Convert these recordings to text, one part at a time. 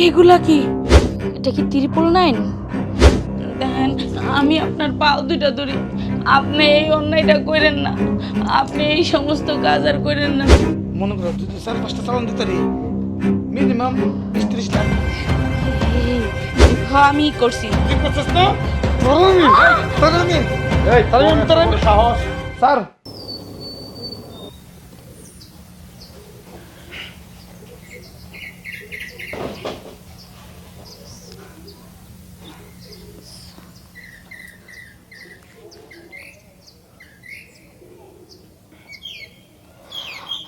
এগুলা কি? এটা কি 999? দেখেন, আমি আপনার পাও দুইটা ধরি, আপনি এই অন্যায়টা করেন না, আপনি এই সমস্ত কাজ আর করেন না। মনে করো তুই 4-5টা চালান দিতে রে মিনিমাম 20-30 লাখ হ্যাঁ, আমি করছি। তুই করছিস না? তারামি সাহস স্যার।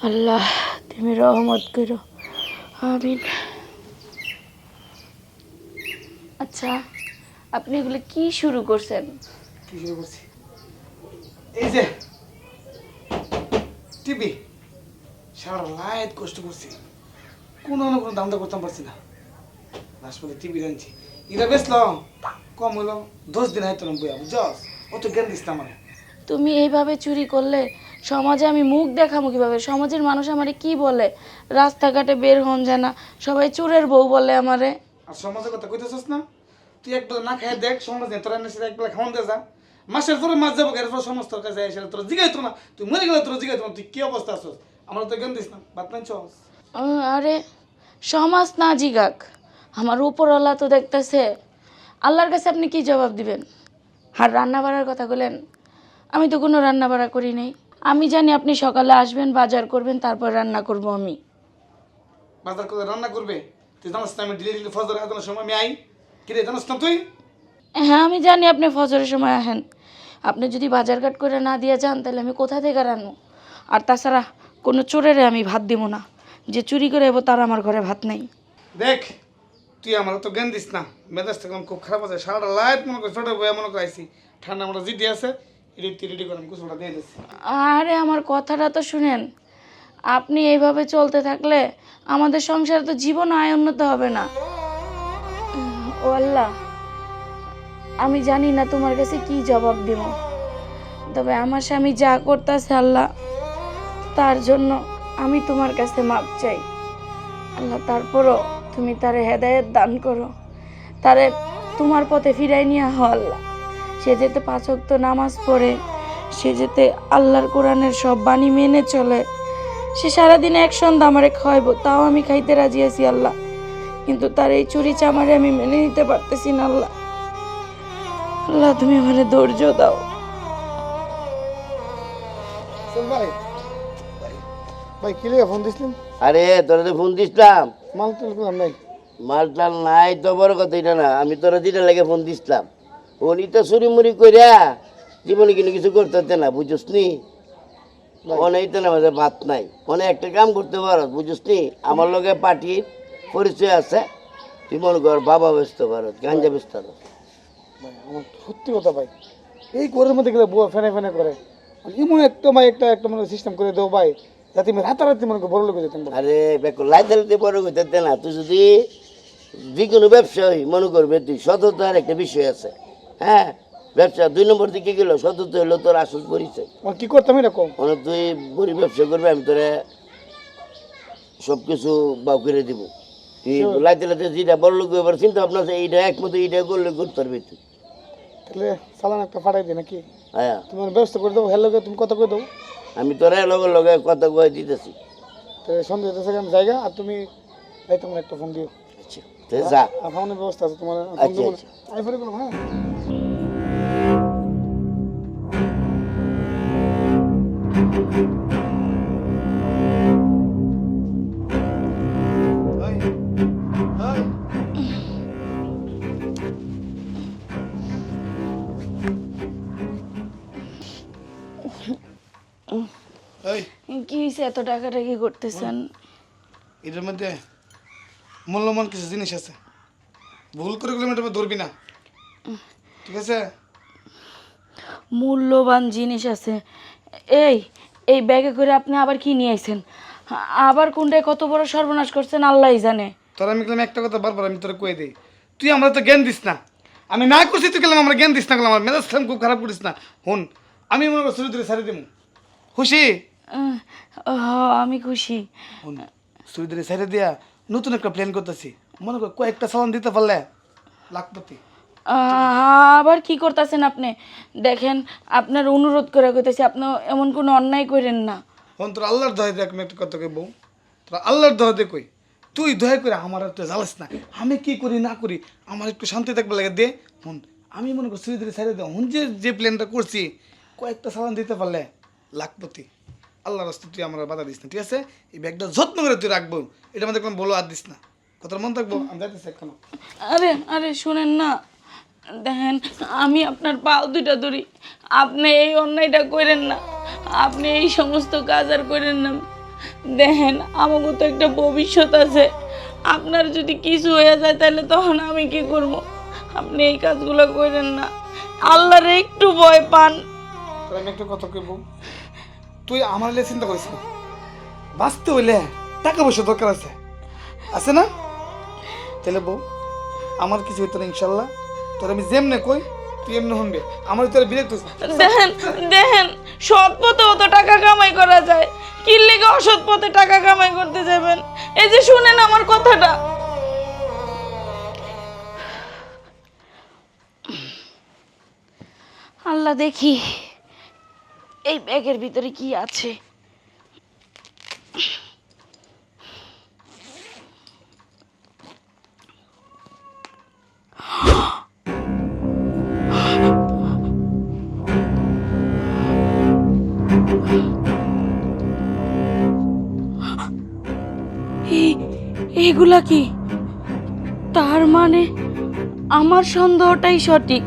আল্লাহ, তুমি রহমত করো, আমিন। আচ্ছা, আপনি এগুলো কি শুরু করছেন? কি শুরু করছি? এই যে টিভি সারা রাত কষ্ট করছি, কোনো না কোনো দামটা করতাম পারছি না। হাসপাতালে টিভি আনছি, এটা বেচলাম কম হলো 10 দিন হয়তো বইয়া বুঝছস, অত জ্ঞান দিস না আমার। তুমি এইভাবে চুরি করলে সমাজে আমি মুখ দেখাবো কিভাবে? সমাজের মানুষ আমারে কি বলে? রাস্তাঘাটে বের হন যায় না, সবাই চোরের বউ বলে আমারে। আর সমাজের কথা কইতেছস না? তুই একবেলা না খাই দেখ, সমাজ নেই তোরা এনে একবেলা খাওয়ান দে যা। মাসের পরে মাছ যাবো, এরপর সমস্ত তোর কাছে এসে তোর জিগাইতো না, তুই মরে গেলে তোর জিগাইতো না, তুই কি অবস্থা আছস? আমার তো জ্ঞান দিস না, বাদ মানছস? আরে, সমাজ না জিগাক, আমার উপরওয়ালা তো দেখতেছে। আল্লাহর কাছে আপনি কি জবাব দিবেন? আর রান্না বাড়ার কথা বলেন, আমি তো কোনো রান্না বাড়া করি নাই। আমি জানি আপনি সকালে আসবেন, বাজার করবেন, তারপর রান্না করব আমি। বাজার করে রান্না করবে? তুই জানাস না আমি ডেলি ফজর এতটার সময় আমি আই? কিরে জানাস না তুই? হ্যাঁ, আমি জানি আপনি ফজরের সময় আসেন। আপনি যদি বাজারঘাট করে না দিয়ে যান, তাহলে আমি কোথা থেকে রান্না? আর তাছাড়া কোনো চোরেরে আমি ভাত দিব না, যে চুরি করে এবো তার আমার ঘরে ভাত নাই। দেখ, তুই আমার তো জ্ঞান দিস না, মেজাজটা এখন খুব খারাপ আছে। সারাটা লাইট মনে করে ছোট বইয়া মনে করে আইসি, ঠান্ডা মোটা জিডি আছে, রেডি করে আমি কুচুটা দিয়ে দিচ্ছি। আরে, আমার কথাটা তো শুনেন। আপনি এইভাবে চলতে থাকলে আমাদের সংসারে তো জীবন আয় উন্নত হবে না। ও আল্লাহ, আমি জানি না তোমার কাছে কি জবাব দিব, তবে আমার স্বামী যা করতেছে আল্লাহ, তার জন্য আমি তোমার কাছে মাপ চাই আল্লাহ। তারপরও তুমি তারে হেদায়েত দান করো, তারে তোমার পথে ফিরাই নিয়ে হও আল্লাহ। সে যেতে 5 ওয়াক্ত নামাজ পড়ে, সে যেতে আল্লাহর কোরআনের সব বাণী মেনে চলে। সে সারাদিনে এক সন্ধ্যা আমারে খাওয়াইব, তাও আমি খাইতে রাজি আছি আল্লাহ, কিন্তু তার এই চুরি চামারে আমি মেনে নিতে পারতেছি না আল্লাহ। আল্লাহ, তুমি আমারে ধৈর্য দাও। চল ভাই, ভাই কি লেগে ফোন দিছিলেন? আরে তোরা তো ফোন দিছিলাম, মাল তুল করলাম নাই। মাল টাল নাই তো বড় কথা এটা না, আমি তোরা যেটা লেগে ফোন দিছিলাম উনি তো চুরি মুড়ি কইরা জীবনে কিন্তু কিছু করতে হতে না, বুঝছিস নি? অনেক তো না মাঝে ভাত নাই, অনেক একটা কাম করতে পারো, বুঝছিস নি? আমার লগে পার্টির পরিচয় আছে, তুই মনে কর বাবা ব্যস্ত পারো, গাঞ্জা ব্যস্ত পারো। ভাই আমার সত্যি কথা ভাই, এই ঘরের মধ্যে গেলে বুয়া ফেনে ফেনে করে, এমন একটা ভাই একটা মানে সিস্টেম করে দেবো ভাই, যাতে আমি রাতারাতি মনে করে বড় লোক যেতাম ভাই। আরে বেকর লাইতে বড় করতে না, তুই যদি যে কোনো ব্যবসায়ী মনে করবে, তুই সততার একটা বিষয় আছে। হ্যাঁ, ব্যবসা 2 নম্বর দিকে গেল, সততা হলো তোর আসল পরিচয়। আমার কি করতাম এরকম? মানে তুই বড়ি ব্যবসা করবে, আমি তোরে সব কিছু বাউ করে দিব। তুই লাইতে লাইতে যেটা বড় লোক এবার চিন্তা ভাবনা আছে, এইটা একমতো এইটা করলে করতে পারবি তুই। তাহলে চালান একটা ফাটাই দিই নাকি? হ্যাঁ, তোমার ব্যবস্থা করে দেবো, হ্যালো তুমি কথা করে দেবো। আমি তোরা লগে লগে কথা কয়ে দিতেছি। তাহলে সন্ধ্যে হতেছে আমি জায়গা, আর তুমি তাই তোমার একটা ফোন দিও। আচ্ছা তুই যা। আর ফোনের ব্যবস্থা আছে তোমার? আচ্ছা আচ্ছা। আইফোনে করবো। হ্যাঁ কি হয়েছে, এত টাকাটাকি করতেছেন? এটার মধ্যে মূল্যবান কিছু জিনিস আছে, ভুল করে গেলে এটা ধরবি না, ঠিক আছে? মূল্যবান জিনিস আছে? এই এই ব্যাগে করে আপনি আবার কি নিয়ে আইছেন? আবার কোনটায় কত বড় সর্বনাশ করছেন আল্লাহই জানে। তোর আমি গেলাম একটা কথা বারবার আমি তোরা কয়ে দিই, তুই আমরা তো জ্ঞান দিস না। আমি না করছি তুই গেলাম আমরা জ্ঞান দিস না, গেলাম আমার মেজাজ খুব খারাপ করিস না। হুন, আমি মনে করি চুরি ধরে ছাড়ি দিব, খুশি? আমি খুশি। হুন, চুরি ধরে ছাড়ি দিয়া নতুন একটা প্ল্যান করতেছি। মনে কর কয়েকটা চালান দিতে পারলে লাখপতি। আবার কি করতেছেন আপনি? দেখেন আপনার অনুরোধ করে কইতেছি, আপনি এমন কোনো অন্যায় করেন না। হন তোর আল্লাহর দয়া দেখ আমি একটা কথা কই বউ, তোর আল্লাহর দয়া দে কই, তুই দয়া করে আমার একটু জ্বালাস না। আমি কি করি না করি আমার একটু শান্তি থাকবে লাগে দে। হন আমি মনে করি সুইদের ছেড়ে দেওয়া হন, যে প্ল্যানটা করছি কয়েকটা চালান দিতে পারলে লাখপতি। আল্লাহর রাস্তা তুই আমার বাধা দিস না, ঠিক আছে? এই ব্যাগটা যত্ন করে তুই রাখবো, এটা আমাদের কোনো বলো আর দিস না, কথা মন থাকবো। আমি যাইতেছি এখনো। আরে আরে শুনেন না, দেখেন আমি আপনার পাও দুইটা ধরি, আপনি এই অন্যায়টা করেন না, আপনি এই সমস্ত কাজ আর করেন না। দেখেন আমাকে তো একটা ভবিষ্যৎ আছে, আপনার যদি কিছু হয়ে যায় তাহলে তখন আমি কি করব? আপনি এই কাজগুলো করেন না, আল্লাহর একটু ভয় পান। তোর আমি একটা কথা কইব, তুই আমার লিয়ে চিন্তা করিস না, বাঁচতে হইলে টাকা পয়সা দরকার আছে, আছে না? তাহলে বউ আমার কিছু হইতো না ইনশাল্লাহ, তোর আমি যেমনে কই তুই এমনি শুনবে, আমার তোর বিরক্ত হইছে। দেখেন দেখেন সৎ পথে অত টাকা কামাই করা যায়, কি লেগে অসৎ পথে টাকা কামাই করতে যাবেন? এই যে শুনেন আমার কথাটা, আল্লাহ দেখি এই ব্যাগের ভিতরে কি আছে। এগুলা কি? তার মানে আমার সন্দেহটাই সঠিক,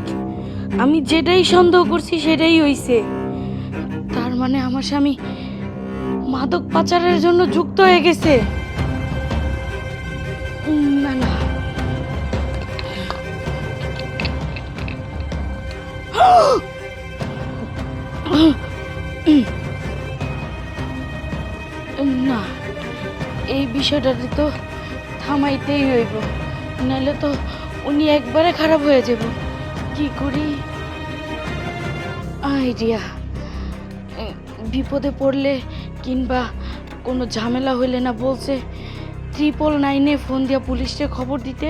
আমি যেটাই সন্দেহ করছি সেটাই হইছে। তার মানে আমার স্বামী মাদক পাচারের জন্য যুক্ত হয়ে গেছে। না না, না, এই বিষয়টাতে তো থামাইতেই হইব, নাহলে তো উনি একবারে খারাপ হয়ে যাব। কি করি? আইডিয়া, বিপদে পড়লে কিংবা কোনো ঝামেলা হইলে না বলছে 999 ফোন দিয়া পুলিশে খবর দিতে,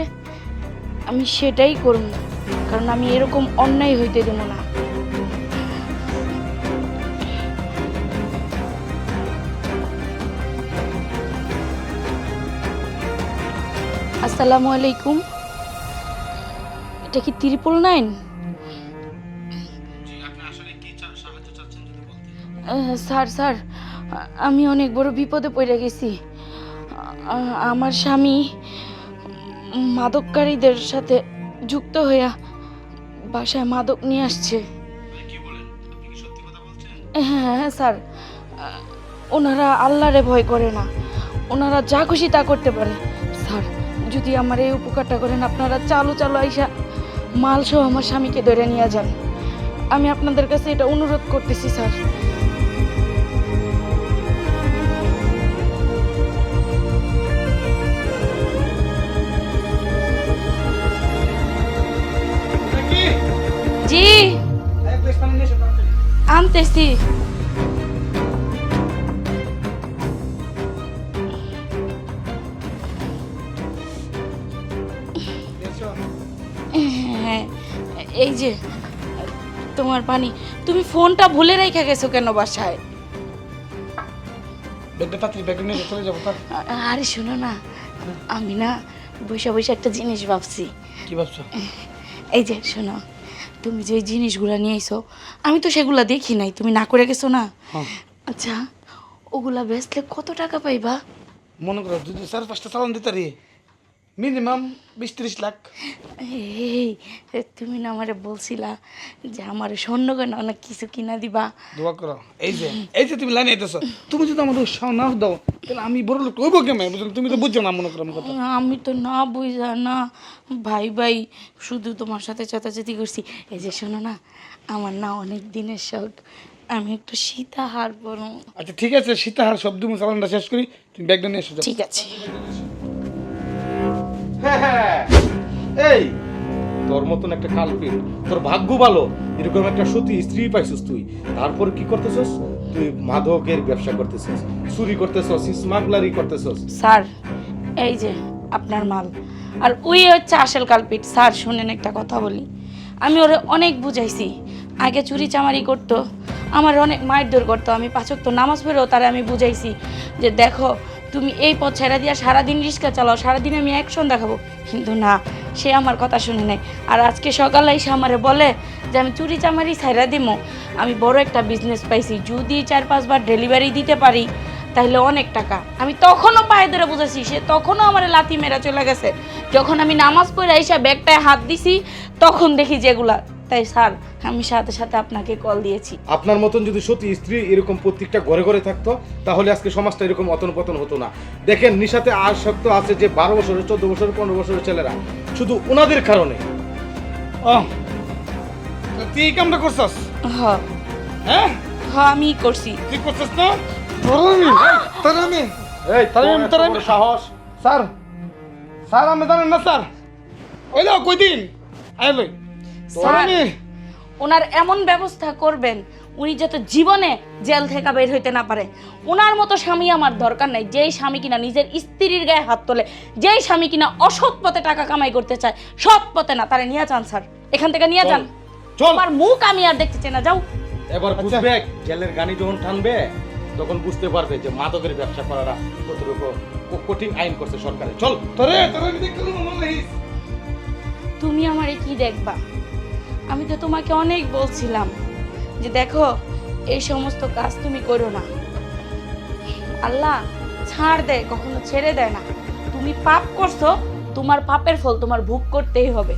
আমি সেটাই করব, কারণ আমি এরকম অন্যায় হইতে দেব না। আসসালামু আলাইকুম, এটা কি 999? স্যার স্যার, আমি অনেক বড় বিপদে পড়ে গেছি। আমার স্বামী মাদককারীদের সাথে যুক্ত হইয়া বাসায় মাদক নিয়ে আসছে। হ্যাঁ স্যার, ওনারা আল্লাহরে ভয় করে না, ওনারা যা খুশি তা করতে পারে। স্যার যদি আমার এই উপকারটা করেন, আপনারা চালু চালু আইসা মাল সহ আমার স্বামীকে ধরে নিয়ে যান, আমি আপনাদের কাছে এটা অনুরোধ করতেছি স্যার। জি আনতেছি। হ্যাঁ এই যে তোমার পানি। তুমি ফোনটা ভুলে রেখে গেছো কেন বাসায়? আরে শোনো না, আমি না বৈশা বৈশা একটা জিনিস ভাবছি। কি ভাবছো? এই যে শোনো, তুমি যে জিনিসগুলা নিয়ে আইছো আমি তো সেগুলা দেখি নাই, তুমি না করে গেছো না? আচ্ছা ওগুলা বেচলে কত টাকা পাইবা? মনে করো যদি 4-5টা চালান দিতে রে মিনিমাম 20-30 লাখ। এই তুমি না আমারে বলছিলা যে আমার স্বর্ণ গয়না অনেক কিছু কিনা দিবা। দোয়া করো। এই যে তুমি লাইনে আইতেছো, তুমি যদি আমার উৎসাহ না দাও তাহলে আমি বড় লোক হইব কেমন? বুঝলে তুমি তো বুঝছো না মনে করো আমার কথা। আমি তো না বুঝা না ভাই ভাই শুধু তোমার সাথে চেতাচেতি করছি। এই যে শোনো না, আমার না অনেক দিনের শখ, আমি একটু সীতাহার পরো। আচ্ছা ঠিক আছে, সীতাহার সব তুমি চালানটা শেষ করি, তুমি ব্যাগটা নিয়ে এসো। ঠিক আছে। এই তোর মতন একটা কালপিট, তোর ভাগ্য ভালো এরকম একটা সতী স্ত্রী পাইছিস তুই। তারপর কি করতেছস তুই? মাদকের ব্যবসা করতেছস, চুরি করতেছস, স্মাগলারি করতেছস। স্যার এই যে আপনার মাল। আর ওই হচ্ছে আসল কালপিট। স্যার শুনেন একটা কথা বলি, আমি ওরে অনেক বুঝাইছি, আগে চুরি চামারি করতো, আমার অনেক মারধর করতো, আমি 5 ওয়াক্ত নামাজ পড়েও তারা আমি বুঝাইছি যে দেখো তুমি এই পথ ছেড়ে দিয়া সারাদিন রিক্সা চালাও, সারাদিন আমি অ্যাকশন দেখাবো, কিন্তু না, সে আমার কথা শুনে নেয়। আর আজকে সকালে এসে আমারে বলে যে আমি চুরি চামারি ছাইরা দিমো, আমি বড় একটা বিজনেস পাইছি, যদি 4-5 বার ডেলিভারি দিতে পারি তাহলে অনেক টাকা। আমি তখনও পায়ে ধরে বুঝেছি, সে তখনও আমার লাথি মেরা চলে গেছে। যখন আমি নামাজ পড়ে এসে ব্যাগটায় হাত দিছি তখন দেখি যেগুলা। তাই স্যার আমি সাথে সাথে আপনাকে কল দিয়েছি। আপনার মতন যদি সত্যি স্ত্রী এরকম প্রত্যেকটা ঘরে ঘরে থাকতো তাহলে আজকে সমাজটা এরকম অতন পতন হতো না। দেখেন নিশাতে আসক্ত আছে যে 12 বছরের, 14 বছরের, 15 বছরের ছেলেরা, শুধু ওনাদের কারণে। তুই এই কামটা করছস? হ্যাঁ হ্যাঁ হ্যাঁ আমি করছি। তুই করছস না? তোর আমি এই তাহলে তোর এত বড় সাহস! স্যার, স্যার আমি জানেন না স্যার, ওই দাও কই দিন আইলই স্যার ওনার এমন ব্যবস্থা করবেন উনি যাতে জীবনে জেল থেকে বের হইতে না পারে। ওনার মতো স্বামী আমার দরকার নাই, যেই স্বামী কিনা নিজের স্ত্রীর গায়ে হাত তোলে, যেই স্বামী কিনা অসৎ পথে টাকা কামাই করতে চায়, সৎ পথে না, তারে নিয়ে যান স্যার, এখান থেকে নিয়ে যান। চল। আমার মুখ আমি আর দেখতে চাই না, যাও। এবার বুঝবে, জেলের গানি যখন টানবে তখন বুঝতে পারবে যে মাদকের ব্যবসা করাটা কতটুকু কঠিন আইন করছে সরকারে। চল। তোরে আমি দেখলাম আমার লাগিস। তুমি আমারে কি দেখবা? আমি তো তোমাকে অনেক বলছিলাম যে দেখো এই সমস্ত কাজ তুমি করো না, আল্লাহ ছাড় দেয়, কখনো ছেড়ে দেয় না। তুমি পাপ করছো, তোমার পাপের ফল তোমার ভোগ করতেই হবে।